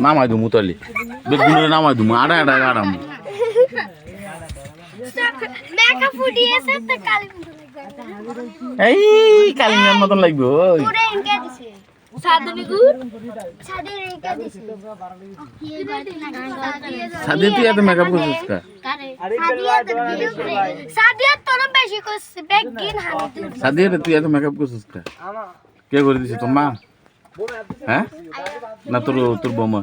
নামাই দুমু তাহলে বেগুনের নামাই দুমু আড়া আড়া আড়াম এই কালিঙ্গার মতন লাগবে ওই সাদিয়া তুই এত মেকআপ করছিস কা সাদিয়া তুই এত মেকআপ করছিস কা কে করে দিছে তোর মা হ্যাঁ না তোর বৌমা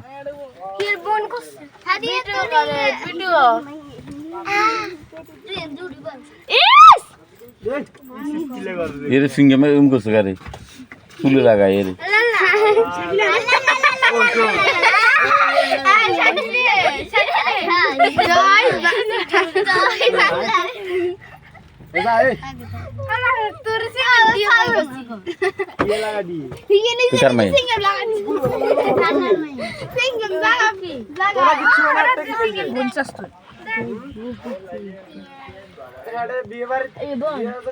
এরে সিঙ্গে করছে গাড়ি চুলে লাগাই এরে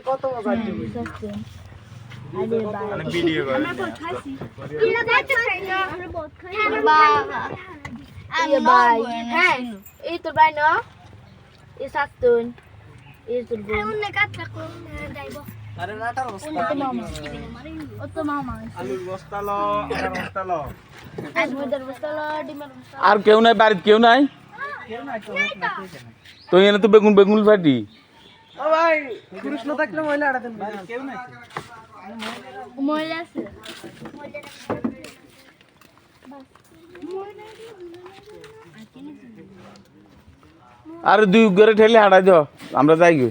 কত ভিডিও হ্যাঁ এই তোর ভাই না এই সাতজন এই তোর আর কেউ নাই বাড়িতে কেউ নাই তো এনে তো বেগুন বেগুন ফাটি ভাই কৃষ্ণ থাকলে মহিলা আড়াতেন কেউ নাই মহিলা আছে আর দুই ঘরে ঠেলে হাঁটাই দাও আমরা যাই গো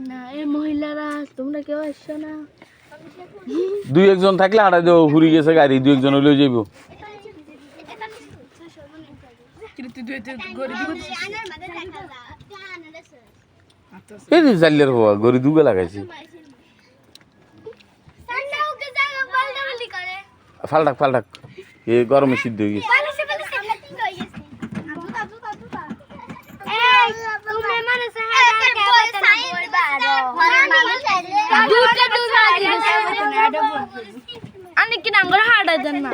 না এই মহিলারা তোমরা কেউ আসছো না দুই একজন থাকলে হাঁটাই দাও ঘুরে গেছে গাড়ি দুই একজন হইলে যাইব এই যে জালিয়ার হওয়া গড়ি দুগে লাগাইছি ফালটাক ফালটাক এ গরমে সিদ্ধ হয়ে গেছে অনেক নাঙ্গর হাড়া দেন না